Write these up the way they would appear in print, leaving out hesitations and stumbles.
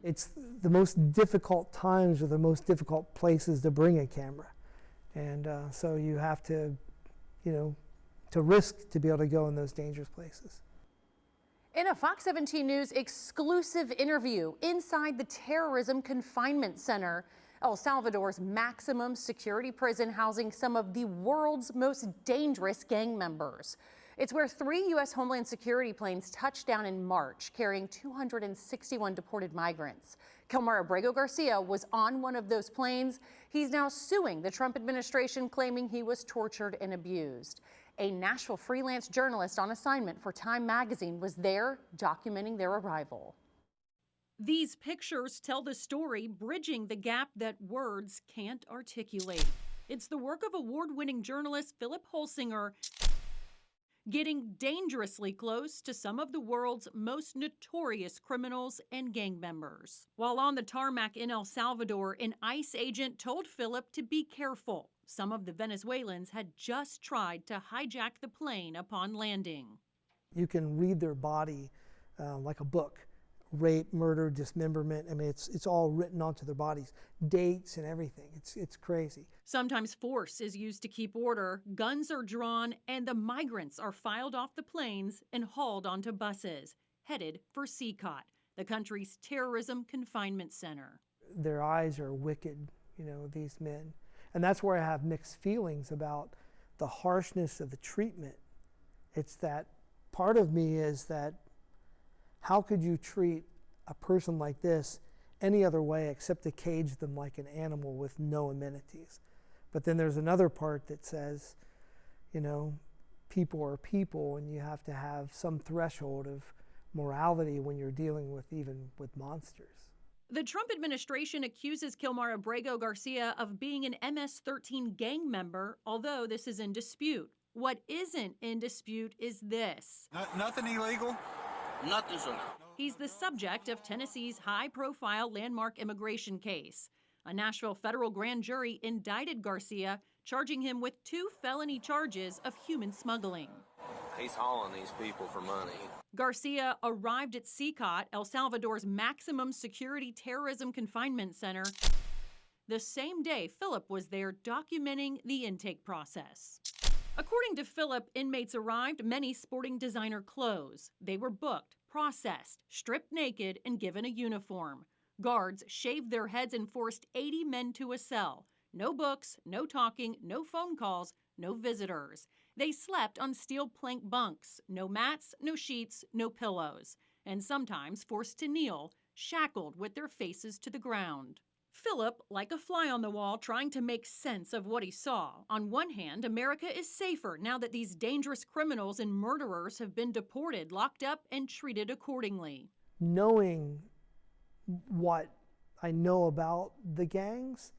It's the most difficult times or the most difficult places to bring a camera. And so you have to, to risk to be able to go in those dangerous places. In a Fox 17 News exclusive interview inside the Terrorism Confinement Center, El Salvador's maximum security prison housing some of the world's most dangerous gang members. It's where 3 U.S. Homeland Security planes touched down in March, carrying 261 deported migrants. Kilmar Abrego Garcia was on one of those planes. He's now suing the Trump administration, claiming he was tortured and abused. A Nashville freelance journalist on assignment for Time magazine was there documenting their arrival. These pictures tell the story bridging the gap that words can't articulate. It's the work of award-winning journalist Philip Holsinger, getting dangerously close to some of the world's most notorious criminals and gang members. While on the tarmac in El Salvador, an ICE agent told Philip to be careful. Some of the Venezuelans had just tried to hijack the plane upon landing. You can read their body like a book. Rape, murder, dismemberment. I mean, it's all written onto their bodies. Dates and everything. It's crazy. Sometimes force is used to keep order, guns are drawn, and the migrants are filed off the planes and hauled onto buses, headed for CECOT, the country's Terrorism Confinement Center. Their eyes are wicked, these men. And that's where I have mixed feelings about the harshness of the treatment. It's that part of me is that how could you treat a person like this any other way except to cage them like an animal with no amenities? But then there's another part that says, people are people, and you have to have some threshold of morality when you're dealing with monsters. The Trump administration accuses Kilmar Abrego Garcia of being an MS-13 gang member, although this is in dispute. What isn't in dispute is this. Nothing illegal? Nothing, sir. He's the subject of Tennessee's high-profile landmark immigration case. A Nashville federal grand jury indicted Garcia, charging him with 2 felony charges of human smuggling. He's hauling these people for money. Garcia arrived at CECOT, El Salvador's maximum security terrorism confinement center, the same day Philip was there documenting the intake process. According to Philip, inmates arrived, many sporting designer clothes. They were booked, processed, stripped naked, and given a uniform. Guards shaved their heads and forced 80 men to a cell. No books, no talking, no phone calls, no visitors. They slept on steel plank bunks, no mats, no sheets, no pillows, and sometimes forced to kneel, shackled with their faces to the ground. Philip, like a fly on the wall, trying to make sense of what he saw. On one hand, America is safer now that these dangerous criminals and murderers have been deported, locked up, and treated accordingly. Knowing what I know about the gangs,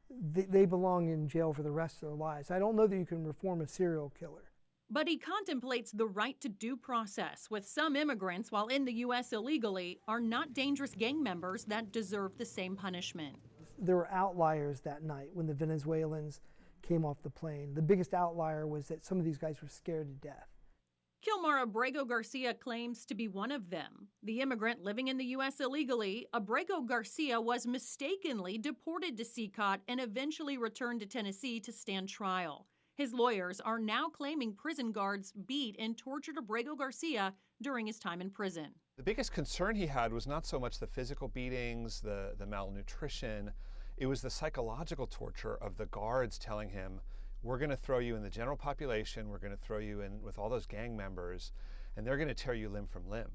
they belong in jail for the rest of their lives. I don't know that you can reform a serial killer. But he contemplates the right to due process, with some immigrants, while in the U.S. illegally, are not dangerous gang members that deserve the same punishment. There were outliers that night when the Venezuelans came off the plane. The biggest outlier was that some of these guys were scared to death. Kilmar Abrego Garcia claims to be one of them. The immigrant living in the U.S. illegally, Abrego Garcia was mistakenly deported to CECOT and eventually returned to Tennessee to stand trial. His lawyers are now claiming prison guards beat and tortured Abrego Garcia during his time in prison. The biggest concern he had was not so much the physical beatings, the malnutrition, it was the psychological torture of the guards telling him, we're going to throw you in the general population, we're going to throw you in with all those gang members, and they're going to tear you limb from limb.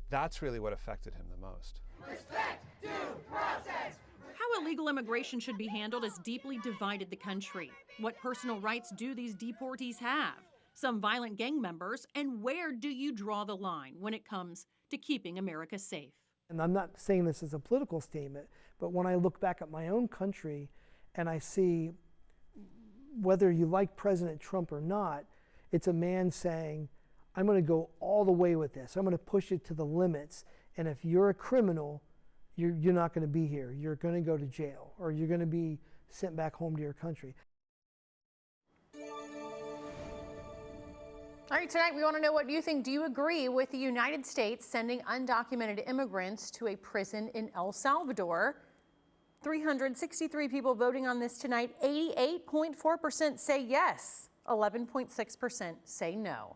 That's really what affected him the most. Respect due process! How illegal immigration should be handled has deeply divided the country. What personal rights do these deportees have? Some violent gang members, and where do you draw the line when it comes to keeping America safe? And I'm not saying this as a political statement, but when I look back at my own country and I see, whether you like President Trump or not, it's a man saying, I'm going to go all the way with this. I'm going to push it to the limits. And if you're a criminal, you're not going to be here. You're going to go to jail, or you're going to be sent back home to your country. All right, tonight we want to know what you think. Do you agree with the United States sending undocumented immigrants to a prison in El Salvador? 363 people voting on this tonight. 88.4% say yes. 11.6% say no.